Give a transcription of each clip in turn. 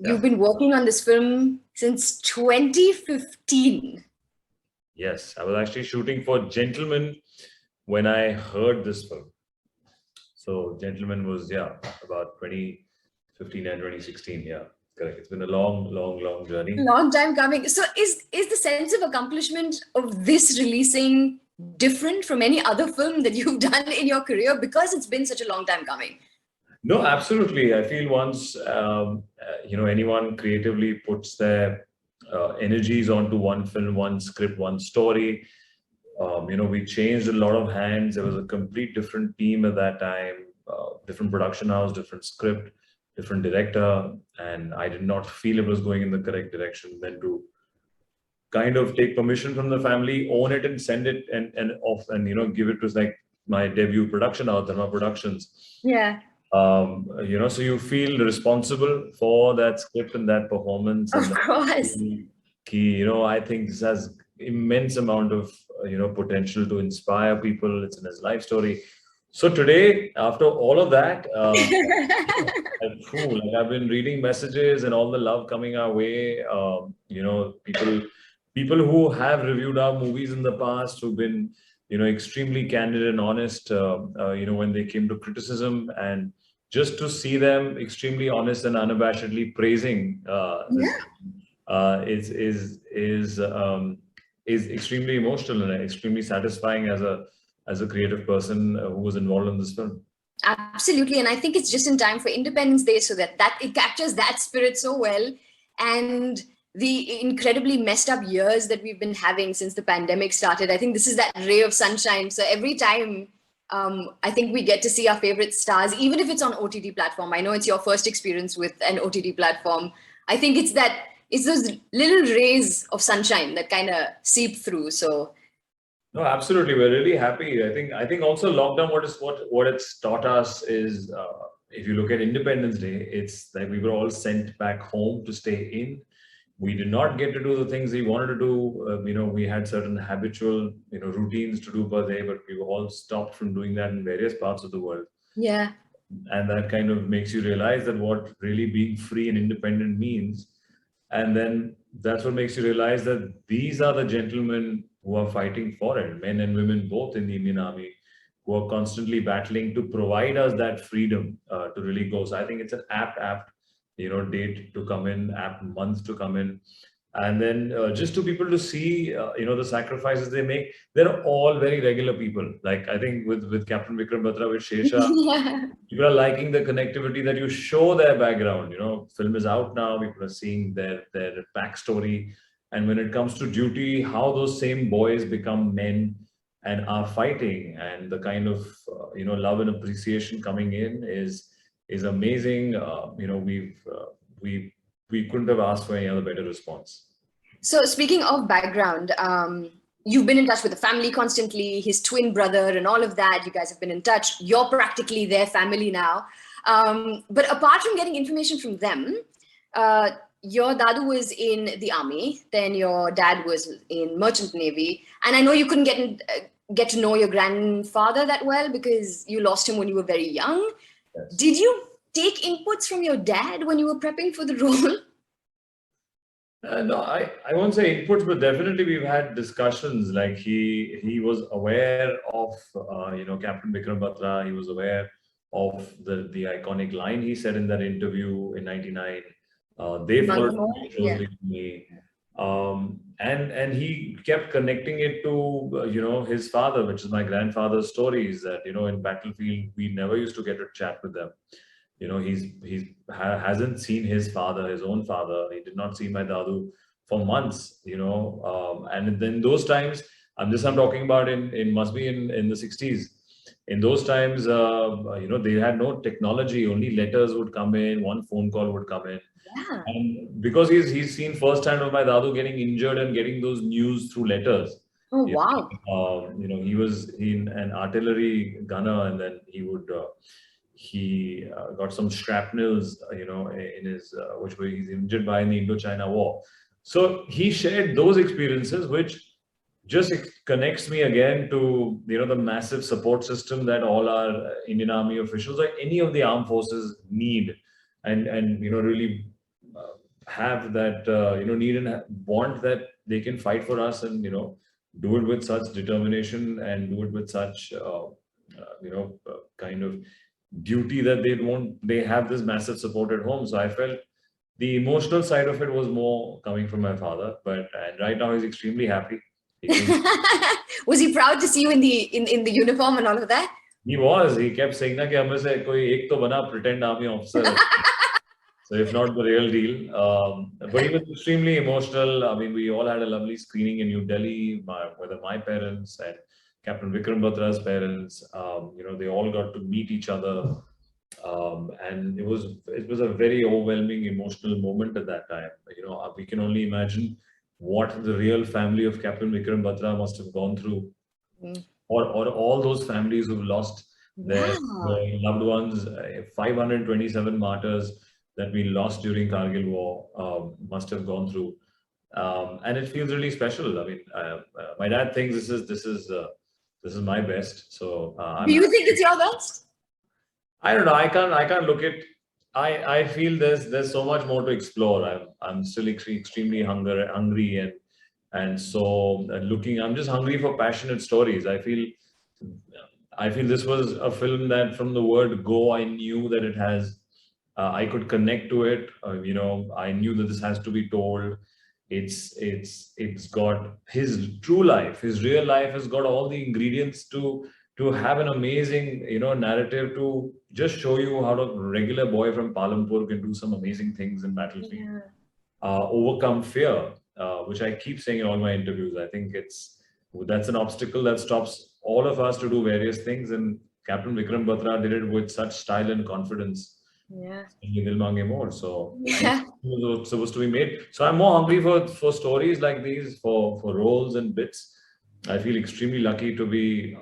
You've been working on this film since 2015. Yes, I was actually shooting for Gentleman when I heard this film. So Gentleman was, about 2015 and 2016. Yeah, correct. It's been a long journey. Long time coming. So is the sense of accomplishment of this releasing different from any other film that you've done in your career because it's been such a long time coming? No, absolutely. I feel once, anyone creatively puts their energies onto one film, one script, one story, we changed a lot of hands. There was a complete different team at that time, different production house, different script, different director. And I did not feel it was going in the correct direction. Then to kind of take permission from the family, own it and send it and off and, give it to like my debut production house, Dharma Productions. Yeah. So you feel responsible for that script and that performance. Of course. I think this has immense amount of potential to inspire people. It's in his life story. So today, after all of that, I've been reading messages and all the love coming our way. People who have reviewed our movies in the past, who've been extremely candid and honest. When they came to criticism, and just to see them extremely honest and unabashedly praising is extremely emotional and extremely satisfying as a creative person who was involved in this film. Absolutely, and I think it's just in time for Independence Day, so that it captures that spirit so well, and the incredibly messed up years that we've been having since the pandemic started. I think this is that ray of sunshine. So every time I think we get to see our favorite stars, even if it's on OTT platform. I know it's your first experience with an OTT platform. I think it's those little rays of sunshine that kind of seep through. So no, absolutely, we're really happy. I think also lockdown, what it's taught us is, if you look at Independence Day, it's like we were all sent back home to stay in. We did not get to do the things we wanted to do. We had certain habitual, routines to do per day, but we were all stopped from doing that in various parts of the world. Yeah. And that kind of makes you realize that what really being free and independent means. And then that's what makes you realize that these are the gentlemen who are fighting for it, men and women both in the Indian Army, who are constantly battling to provide us that freedom to really go. So I think it's an apt date to come in, apt month to come in. And then just to people to see, the sacrifices they make. They're all very regular people. Like I think with Captain Vikram Batra, with Shershah, people are liking the connectivity that you show their background. Film is out now. People are seeing their backstory. And when it comes to duty, how those same boys become men and are fighting, and the kind of love and appreciation coming in is amazing. We couldn't have asked for any other better response. So speaking of background, you've been in touch with the family constantly, his twin brother and all of that. You guys have been in touch. You're practically their family now. But apart from getting information from them, your dadu was in the army, then your dad was in Merchant Navy. And I know you couldn't get to know your grandfather that well because you lost him when you were very young. Yes. Did you take inputs from your dad when you were prepping for the role? No, I won't say inputs, but definitely we've had discussions. Like he was aware of Captain Vikram Batra. He was aware of the iconic line he said in that interview in '99. They followed closely with me, and he kept connecting it to his father, which is my grandfather's stories. That in battlefield we never used to get to chat with them. He hasn't seen his father, his own father. He did not see my dadu for months. And then those times, I'm talking about in must be in the 60s. In those times, they had no technology. Only letters would come in. One phone call would come in. Yeah. And because he's seen firsthand of my dadu getting injured and getting those news through letters. Oh wow! He was in an artillery gunner, and then he got some shrapnels, in his which he's injured by in the Indo-China War. So he shared those experiences, which just connects me again to the massive support system that all our Indian Army officials or any of the armed forces need, and really have that need and want that they can fight for us, and do it with such determination and do it with such kind of duty that they have this massive support at home. So I felt the emotional side of it was more coming from my father, and right now he's extremely happy. He thinks Was he proud to see you in the uniform and all of that? he kept saying that hame se koi ek to bana pretend army officer. So if not the real deal, but he was extremely emotional. I mean, we all had a lovely screening in New Delhi, whether my parents and Captain Vikram Batra's parents, they all got to meet each other. And it was a very overwhelming emotional moment at that time. We can only imagine what the real family of Captain Vikram Batra must have gone through, or all those families who've lost their loved ones. 527 martyrs that we lost during Kargil War must have gone through, and it feels really special. I mean, my dad thinks this is my best. So do you think it's your best? I don't know. I can't look at. I feel there's so much more to explore. I'm still extremely hungry and so looking. I'm just hungry for passionate stories. I feel this was a film that from the word go, I knew that it has. I could connect to it. I knew that this has to be told. It's got his true life, his real life has got all the ingredients to have an amazing narrative, to just show you how a regular boy from Palampur can do some amazing things in battlefield, overcome fear, which I keep saying in all my interviews. I think that's an obstacle that stops all of us to do various things, and Captain Vikram Batra did it with such style and confidence. Yeah. Dil Mange More. So it was supposed to be made. So I'm more hungry for stories like these, for roles and bits. I feel extremely lucky to be,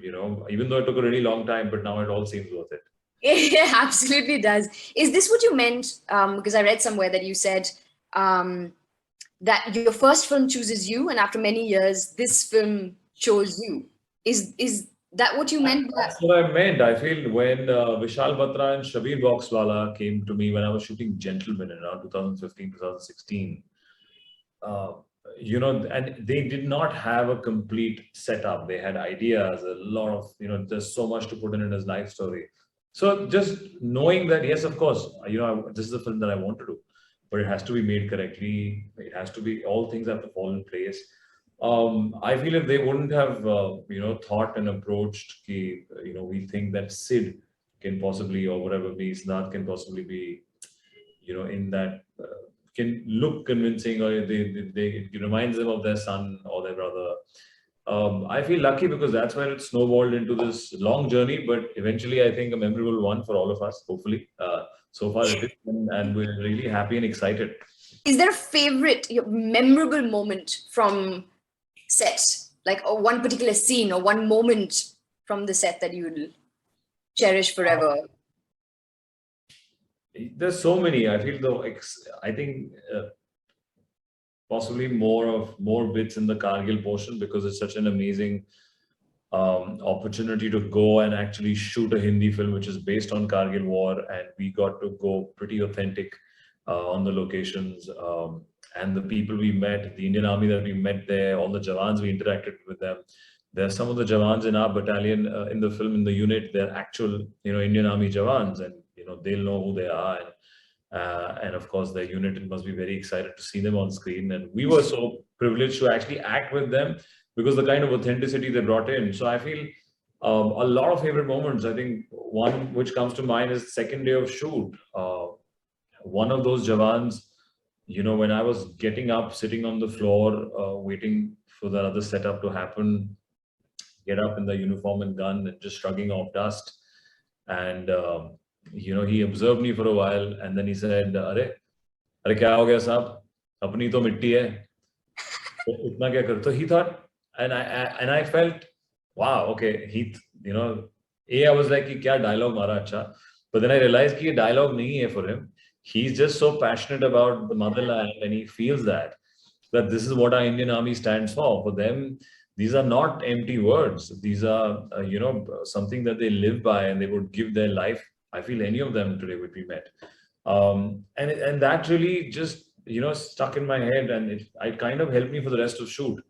even though it took a really long time, but now it all seems worth it. It absolutely does. Is this what you meant? Because I read somewhere that you said that your first film chooses you, and after many years, this film chose you. Is that what you meant? That's what I meant. I feel when Vishal Batra and Shabir Boxwala came to me when I was shooting Gentleman in around 2015, 2016, and they did not have a complete setup. They had ideas, a lot of, there's so much to put in his life story. So just knowing that, yes, of course, this is a film that I want to do, but it has to be made correctly. It has to be, all things have to fall in place. I feel if they wouldn't have, thought and approached, we think that Sid can possibly, or whatever be, Siddharth can possibly be, in that, can look convincing, or it reminds them of their son or their brother. I feel lucky because that's where it snowballed into this long journey, but eventually I think a memorable one for all of us, hopefully. So far it is, and we're really happy and excited. Is there a favorite, memorable moment from set, like one particular scene or one moment from the set that you will cherish forever? There's so many. I feel though, I think possibly more bits in the Kargil portion, because it's such an amazing opportunity to go and actually shoot a Hindi film which is based on Kargil War, and we got to go pretty authentic on the locations, and the people we met, the Indian Army that we met there, all the Jawans we interacted with them. There are some of the Jawans in our battalion in the film, in the unit, they're actual Indian Army Jawans, and they'll know who they are, and of course their unit must be very excited to see them on screen. And we were so privileged to actually act with them because the kind of authenticity they brought in. So I feel a lot of favorite moments. I think one which comes to mind is second day of shoot. One of those Jawans, when I was getting up, sitting on the floor, waiting for the other setup to happen, get up in the uniform and gun and just shrugging off dust. And, he observed me for a while, and then he said, Are kya ho gaya saab? Apni to mitti hai. Itna kya kar? So he thought, and I felt, wow, okay. I was like, kya dialogue mara acha. But then I realized that dialogue nahi hai for him. He's just so passionate about the motherland, and he feels that this is what our Indian Army stands for. For them, these are not empty words. These are, something that they live by, and they would give their life. I feel any of them today would be met. And that really just stuck in my head, and it kind of helped me for the rest of shoot.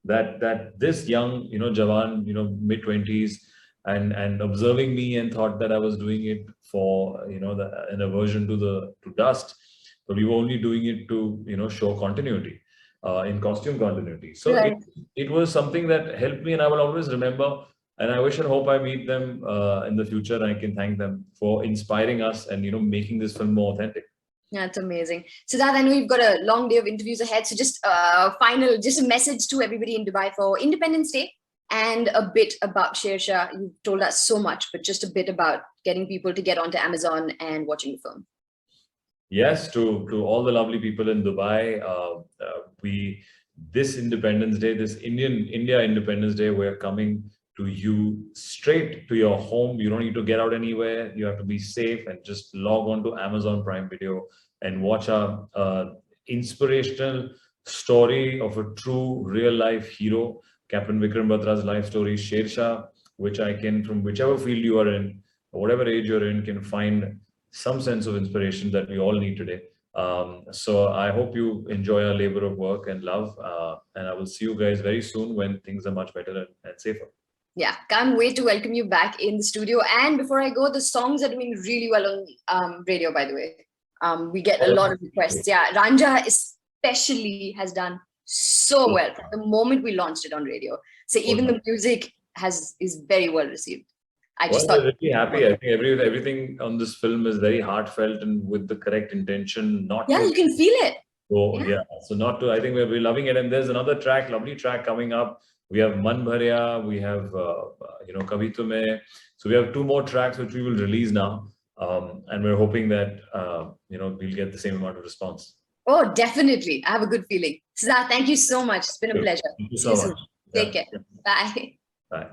That this young Jawan, mid-20s, and observing me and thought that I was doing it for an aversion to dust, but we were only doing it to show continuity, in costume continuity. So Right. it was something that helped me, and I will always remember. And I wish and hope I meet them in the future, and I can thank them for inspiring us and making this film more authentic. That's amazing. Siddharth, I know you've got a long day of interviews ahead. So just just a message to everybody in Dubai for Independence Day, and a bit about Shershah. You've told us so much, but just a bit about getting people to get onto Amazon and watching the film. Yes, to all the lovely people in Dubai, we this Independence Day, this India Independence Day, we're coming to you straight to your home. You don't need to get out anywhere. You have to be safe and just log on to Amazon Prime Video and watch our inspirational story of a true real life hero, Captain Vikram Batra's life story, Shershah, which I can, from whichever field you are in, whatever age you're in, can find some sense of inspiration that we all need today. So I hope you enjoy our labor of work and love, and I will see you guys very soon when things are much better and safer. Yeah, can't wait to welcome you back in the studio. And before I go, the songs are doing really well on radio, by the way. We get a lot of requests. Yeah, Ranja especially has done so well from the moment we launched it on radio. So even the music is very well received. I just Well, thought, we're really happy. I think everything on this film is very heartfelt and with the correct intention, not yeah, to. you can feel it. So yeah, so not to. I think we're loving it. And there's another track, lovely track coming up. We have Man Bharya, we have Kabhi Tumhe. So we have two more tracks which we will release now, and we're hoping that we'll get the same amount of response. Oh, definitely. I have a good feeling. Siddharth, thank you so much. It's been a pleasure. Thank you See you so soon. much. Take Yeah. care. Bye. Bye.